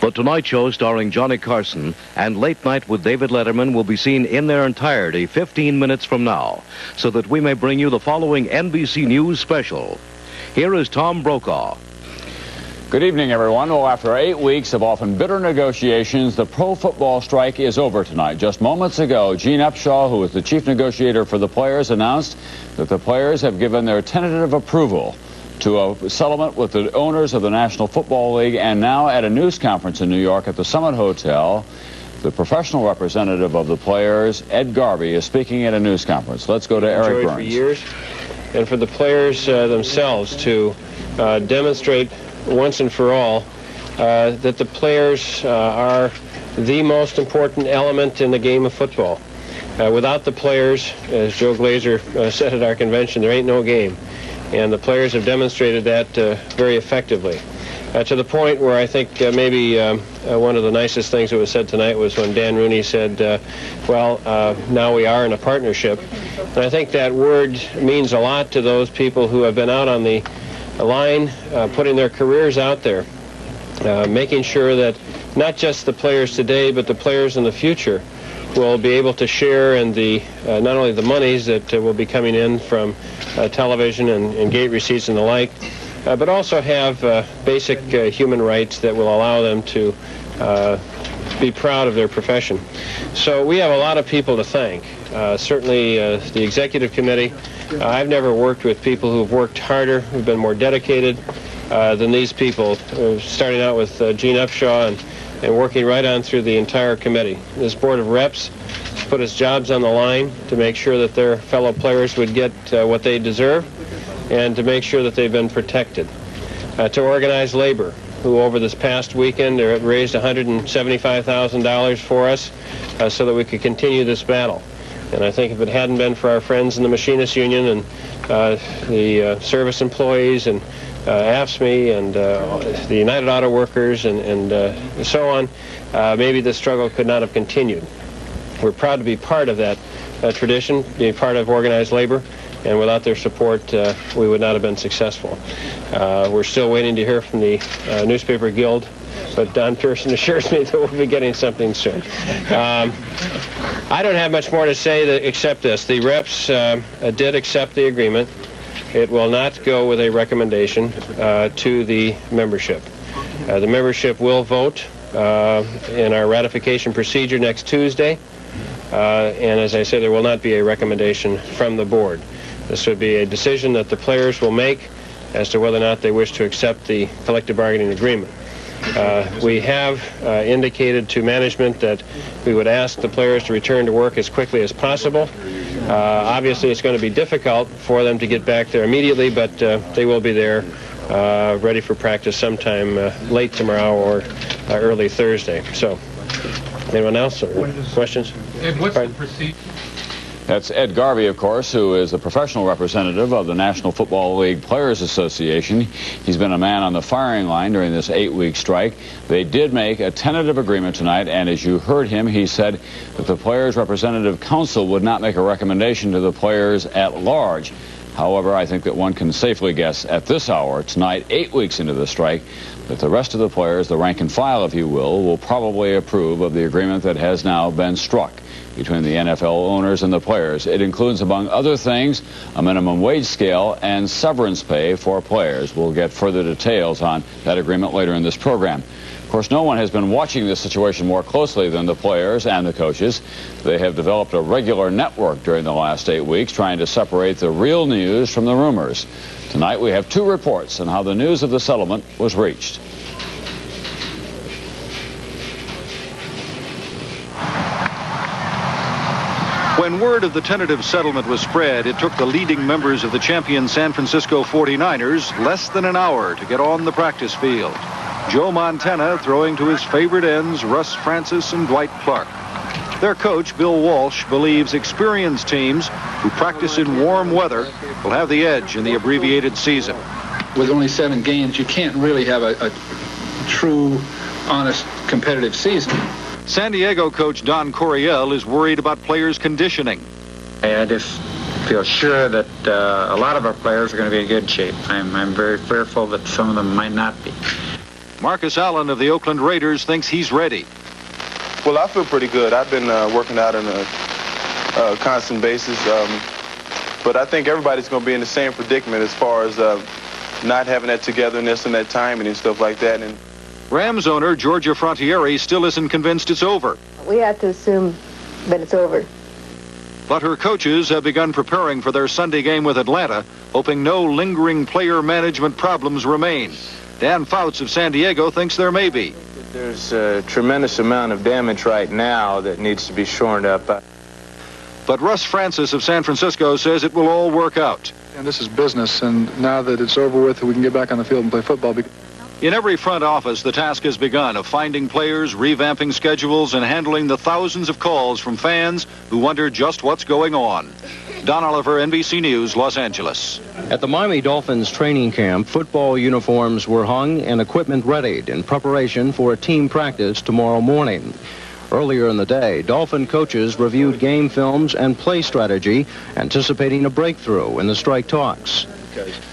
The Tonight Show starring Johnny Carson and Late Night with David Letterman will be seen in their entirety 15 minutes from now, so that we may bring you the following NBC News special. Here is Tom Brokaw. Good evening, everyone. Well, after 8 weeks of often bitter negotiations, the pro football strike is over tonight. Just moments ago, Gene Upshaw, who is the chief negotiator for the players, announced that the players have given their tentative approval to a settlement with the owners of the National Football League. And now at a news conference in New York at the Summit Hotel, the professional representative of the players, Ed Garvey, is speaking at a news conference. Let's go to Eric Burns. For years, and for the players themselves to demonstrate once and for all that the players are the most important element in the game of football. Without the players, as Joe Glazer said at our convention, there ain't no game. And the players have demonstrated that very effectively. To the point where I think maybe one of the nicest things that was said tonight was when Dan Rooney said, now we are in a partnership. And I think that word means a lot to those people who have been out on the line, putting their careers out there, making sure that not just the players today, but the players in the future will be able to share in the not only the monies that will be coming in from television and gate receipts and the like, but also have basic human rights that will allow them to be proud of their profession. So we have a lot of people to thank. Certainly the executive committee. I've never worked with people who've worked harder, who've been more dedicated than these people, starting out with Gene Upshaw and working right on through the entire committee. This board of reps put its jobs on the line to make sure that their fellow players would get what they deserve and to make sure that they've been protected. To organize labor, who over this past weekend raised $175,000 for us so that we could continue this battle. And I think if it hadn't been for our friends in the Machinists Union and the service employees and AFSCME and the United Auto Workers and so on, maybe the struggle could not have continued. We're proud to be part of that tradition, be part of organized labor, and without their support, we would not have been successful. We're still waiting to hear from the Newspaper Guild, but Don Pearson assures me that we'll be getting something soon. I don't have much more to say except this. The reps did accept the agreement. It will not go with a recommendation to the membership. The membership will vote in our ratification procedure next Tuesday. And as I said, there will not be a recommendation from the board. This would be a decision that the players will make as to whether or not they wish to accept the collective bargaining agreement. We have indicated to management that we would ask the players to return to work as quickly as possible. Obviously, it's going to be difficult for them to get back there immediately, but they will be there ready for practice sometime late tomorrow or early Thursday. So, anyone else or questions? Ed, what's the procedure? That's Ed Garvey, of course, who is the professional representative of the National Football League Players Association. He's been a man on the firing line during this 8-week strike. They did make a tentative agreement tonight, and as you heard him, he said that the Players Representative Council would not make a recommendation to the players at large. However, I think that one can safely guess at this hour, tonight, 8 weeks into the strike, that the rest of the players, the rank and file, if you will probably approve of the agreement that has now been struck between the NFL owners and the players. It includes, among other things, a minimum wage scale and severance pay for players. We'll get further details on that agreement later in this program. Of course, no one has been watching this situation more closely than the players and the coaches. They have developed a regular network during the last 8 weeks, trying to separate the real news from the rumors. Tonight, we have 2 reports on how the news of the settlement was reached. When word of the tentative settlement was spread, it took the leading members of the champion San Francisco 49ers less than an hour to get on the practice field. Joe Montana throwing to his favorite ends, Russ Francis and Dwight Clark. Their coach, Bill Walsh, believes experienced teams who practice in warm weather will have the edge in the abbreviated season. With only 7 games, you can't really have a true, honest, competitive season. San Diego coach Don Coryell is worried about players' conditioning. I just feel sure that a lot of our players are going to be in good shape. I'm very fearful that some of them might not be. Marcus Allen of the Oakland Raiders thinks he's ready. Well, I feel pretty good. I've been working out on a constant basis. But I think everybody's going to be in the same predicament as far as not having that togetherness and that timing and stuff like that. And Rams owner Georgia Frontiere still isn't convinced it's over. We have to assume that it's over. But her coaches have begun preparing for their Sunday game with Atlanta, hoping no lingering player management problems remain. Dan Fouts of San Diego thinks there may be. There's a tremendous amount of damage right now that needs to be shorn up. But Russ Francis of San Francisco says it will all work out. And this is business, and now that it's over with, we can get back on the field and play football. In every front office, the task has begun of finding players, revamping schedules, and handling the thousands of calls from fans who wonder just what's going on. Don Oliver, NBC News, Los Angeles. At the Miami Dolphins training camp, football uniforms were hung and equipment readied in preparation for a team practice tomorrow morning. Earlier in the day, Dolphin coaches reviewed game films and play strategy, anticipating a breakthrough in the strike talks.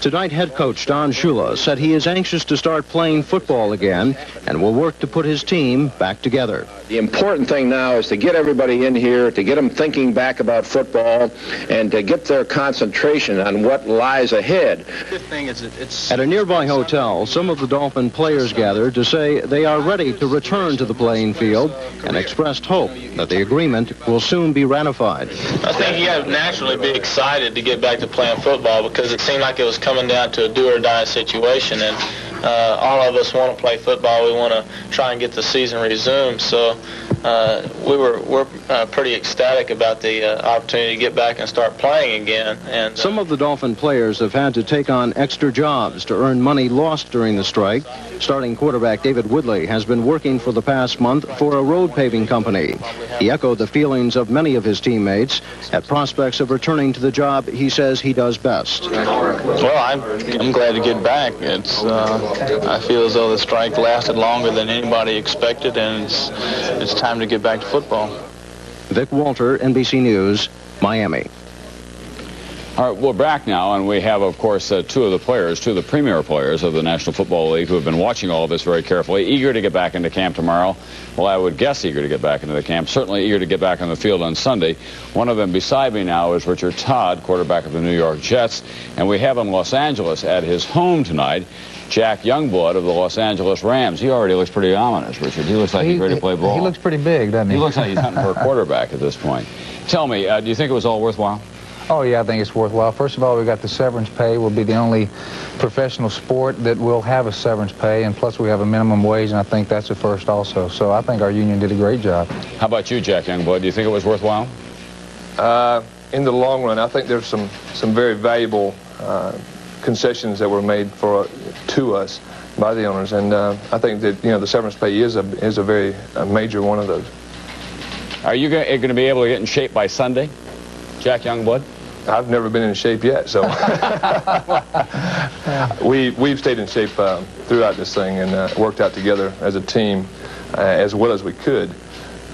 Tonight, head coach Don Shula said he is anxious to start playing football again and will work to put his team back together. The important thing now is to get everybody in here, to get them thinking back about football, and to get their concentration on what lies ahead. At a nearby hotel, some of the Dolphin players gathered to say they are ready to return to the playing field and expressed hope that the agreement will soon be ratified. I think you got to naturally be excited to get back to playing football because it seemed like it was coming down to a do-or-die situation, and all of us want to play football. We want to try and get the season resumed. So we're pretty ecstatic about the opportunity to get back and start playing again. And some of the Dolphin players have had to take on extra jobs to earn money lost during the strike. Starting quarterback David Woodley has been working for the past month for a road paving company. He echoed the feelings of many of his teammates at prospects of returning to the job he says he does best. Well, I'm glad to get back. I feel as though the strike lasted longer than anybody expected, and it's time to get back to football. Vic Walter, NBC News, Miami. All right, we're back now, and we have, of course, two of the premier players of the National Football League who have been watching all of this very carefully, eager to get back into camp tomorrow. Well, I would guess eager to get back into the camp, certainly eager to get back on the field on Sunday. One of them beside me now is Richard Todd, quarterback of the New York Jets, and we have in Los Angeles at his home tonight, Jack Youngblood of the Los Angeles Rams. He already looks pretty ominous, Richard. He looks like he's ready to play ball. He looks pretty big, doesn't he? He looks like he's hunting for a quarterback at this point. Tell me, do you think it was all worthwhile? Oh, yeah, I think it's worthwhile. First of all, we got the severance pay. We'll be the only professional sport that will have a severance pay, and plus we have a minimum wage, and I think that's a first also. So I think our union did a great job. How about you, Jack Youngblood? Do you think it was worthwhile? In the long run, I think there's some very valuable concessions that were made to us by the owners, and I think that the severance pay is a very major one of those. Are you going to be able to get in shape by Sunday, Jack Youngblood? I've never been in shape yet, so we've stayed in shape throughout this thing and worked out together as a team as well as we could.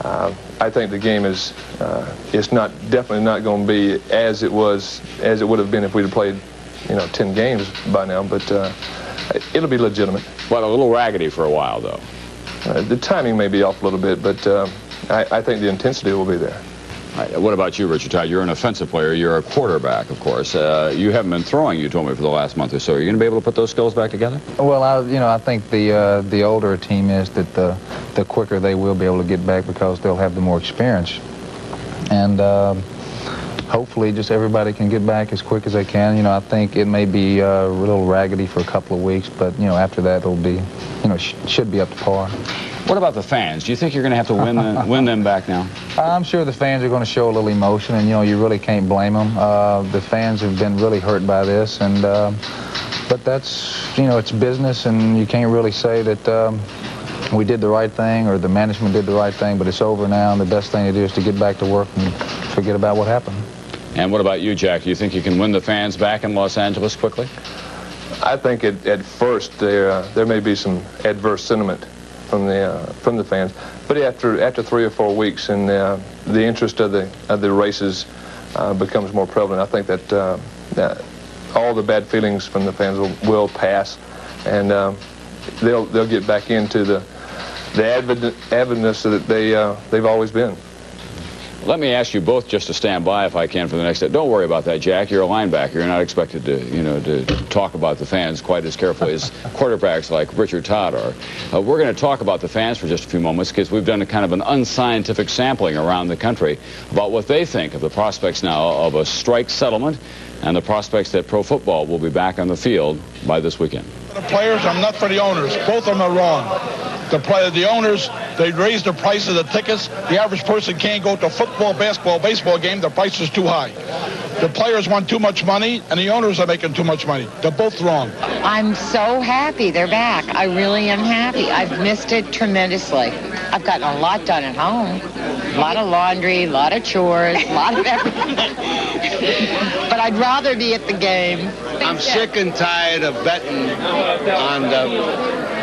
I think the game is definitely not going to be as it would have been if we'd have played 10 games by now, but it'll be legitimate. But a little raggedy for a while, though. The timing may be off a little bit, but I think the intensity will be there. Right. What about you, Richard Todd? You're an offensive player. You're a quarterback, of course. You haven't been throwing, you told me, for the last month or so. Are you going to be able to put those skills back together? Well, I think the older a team is, that the quicker they will be able to get back because they'll have the more experience. And hopefully just everybody can get back as quick as they can. I think it may be a little raggedy for a couple of weeks, but, after that it'll be, should be up to par. What about the fans? Do you think you're going to have to win them back now? I'm sure the fans are going to show a little emotion, and, you really can't blame them. The fans have been really hurt by this, and but that's, it's business, and you can't really say that we did the right thing or the management did the right thing, but it's over now, and the best thing to do is to get back to work and forget about what happened. And what about you, Jack? Do you think you can win the fans back in Los Angeles quickly? I think at first there may be some adverse sentiment from the fans, but after 3 or 4 weeks and the interest of the races becomes more prevalent, I think that all the bad feelings from the fans will pass, and they'll get back into the avidness that they've always been. Let me ask you both just to stand by if I can for the next. Don't worry about that, Jack. You're a linebacker. You're not expected to talk about the fans quite as carefully as quarterbacks like Richard Todd are. We're going to talk about the fans for just a few moments because we've done a kind of an unscientific sampling around the country about what they think of the prospects now of a strike settlement and the prospects that pro football will be back on the field by this weekend. The players, I'm not for the owners. Both of them are wrong. The owners, they raise the price of the tickets. The average person can't go to a football, basketball, baseball game. The price is too high. The players want too much money, and the owners are making too much money. They're both wrong. I'm so happy they're back. I really am happy. I've missed it tremendously. I've gotten a lot done at home. A lot of laundry, a lot of chores, a lot of everything. But I'd rather be at the game. I'm sick and tired of betting on the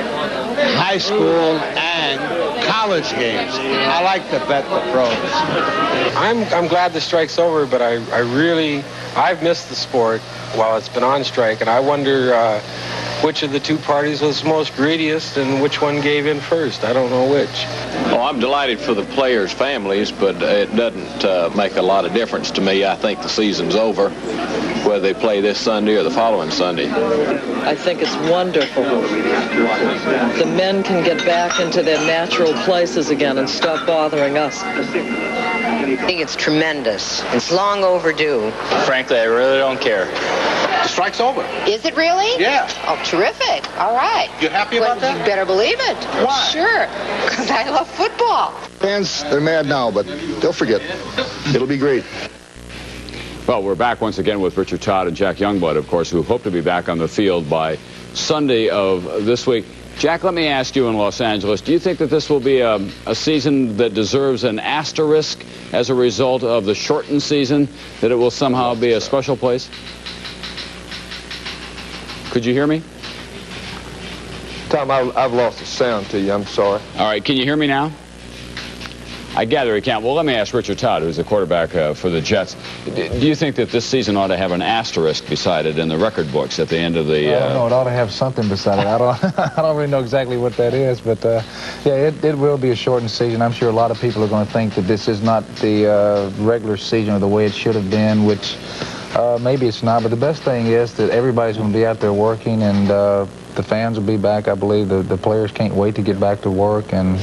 high school and college games. I like to bet the pros. I'm glad the strike's over, but I've missed the sport while it's been on strike, and I wonder which of the two parties was most greediest and which one gave in first. I don't know which. Oh, I'm delighted for the players' families, but it doesn't make a lot of difference to me. I think the season's over, whether they play this Sunday or the following Sunday. I think it's wonderful. The men can get back into their natural places again and stop bothering us. I think it's tremendous. It's long overdue. Frankly, I really don't care. The strike's over. Is it really? Yeah. Oh, terrific. All right. You happy about that? You better believe it. Why? Sure. Because I love football. Fans, they're mad now, but they'll forget. It'll be great. Well, we're back once again with Richard Todd and Jack Youngblood, of course, who hope to be back on the field by Sunday of this week. Jack, let me ask you in Los Angeles, do you think that this will be a season that deserves an asterisk as a result of the shortened season, that it will somehow be a special place? Could you hear me? Tom, I've lost the sound to you. I'm sorry. All right, can you hear me now? I gather you can't. Well, let me ask Richard Todd, who's the quarterback for the Jets. Do you think that this season ought to have an asterisk beside it in the record books at the end of the... I don't know. It ought to have something beside it. I don't really know exactly what that is, but yeah, it will be a shortened season. I'm sure a lot of people are going to think that this is not the regular season or the way it should have been, which maybe it's not. But the best thing is that everybody's going to be out there working, and the fans will be back. I believe the players can't wait to get back to work, and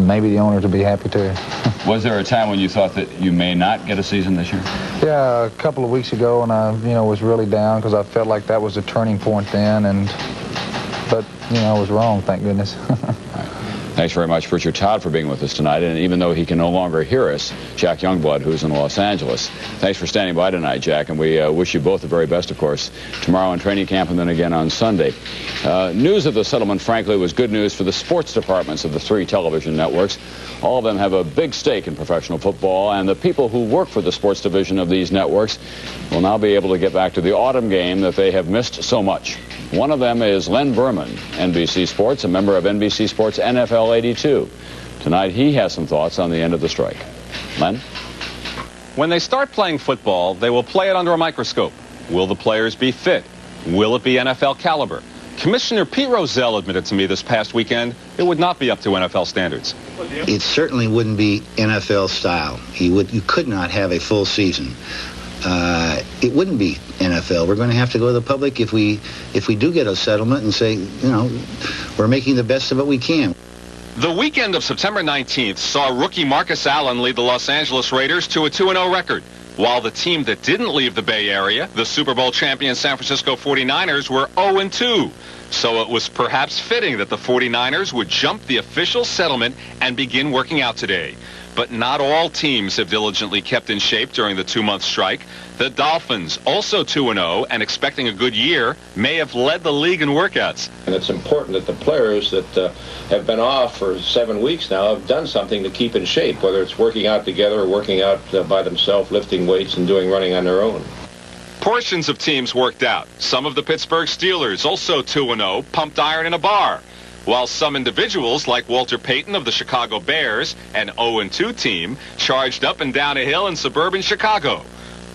maybe the owners will be happy too. Was there a time when you thought that you may not get a season this year? Yeah, a couple of weeks ago, and I, was really down because I felt like that was a turning point then, but I was wrong, thank goodness. Thanks very much, Richard Todd, for being with us tonight. And even though he can no longer hear us, Jack Youngblood, who's in Los Angeles. Thanks for standing by tonight, Jack, and we wish you both the very best, of course, tomorrow in training camp and then again on Sunday. News of the settlement, frankly, was good news for the sports departments of the 3 television networks. All of them have a big stake in professional football, and the people who work for the sports division of these networks will now be able to get back to the autumn game that they have missed so much. One of them is Len Berman, NBC Sports, a member of NBC Sports NFL 82. Tonight, he has some thoughts on the end of the strike. Len? When they start playing football, they will play it under a microscope. Will the players be fit? Will it be NFL caliber? Commissioner Pete Rozelle admitted to me this past weekend it would not be up to NFL standards. It certainly wouldn't be NFL style. You could not have a full season. It wouldn't be NFL. We're going to have to go to the public if we do get a settlement and say, we're making the best of it we can. The weekend of September 19th saw rookie Marcus Allen lead the Los Angeles Raiders to a 2-0 record, while the team that didn't leave the Bay Area, the Super Bowl champion San Francisco 49ers, were 0-2. So it was perhaps fitting that the 49ers would jump the official settlement and begin working out today. But not all teams have diligently kept in shape during the 2-month strike. The Dolphins, also 2-0 and expecting a good year, may have led the league in workouts. And it's important that the players that have been off for 7 weeks now have done something to keep in shape, whether it's working out together or working out by themselves, lifting weights and doing running on their own. Portions of teams worked out. Some of the Pittsburgh Steelers, also 2-0, pumped iron in a bar. While some individuals, like Walter Payton of the Chicago Bears, an 0-2 team, charged up and down a hill in suburban Chicago.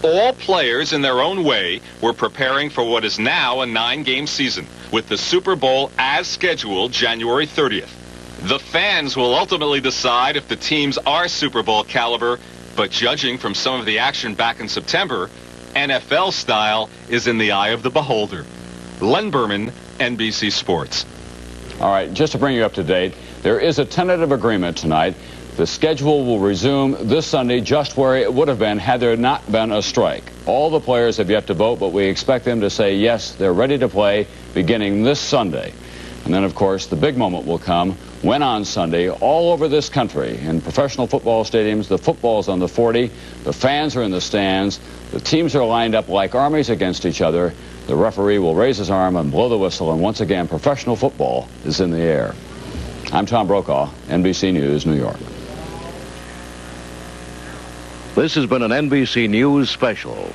All players in their own way were preparing for what is now a 9-game season, with the Super Bowl as scheduled January 30th. The fans will ultimately decide if the teams are Super Bowl caliber, but judging from some of the action back in September, NFL style is in the eye of the beholder. Len Berman, NBC Sports. All right, just to bring you up to date, there is a tentative agreement tonight. The schedule will resume this Sunday just where it would have been had there not been a strike. All the players have yet to vote, but we expect them to say yes, they're ready to play beginning this Sunday. And then, of course, the big moment will come when on Sunday, all over this country, in professional football stadiums, the football's on the 40, the fans are in the stands, the teams are lined up like armies against each other. The referee will raise his arm and blow the whistle, and once again, professional football is in the air. I'm Tom Brokaw, NBC News, New York. This has been an NBC News special.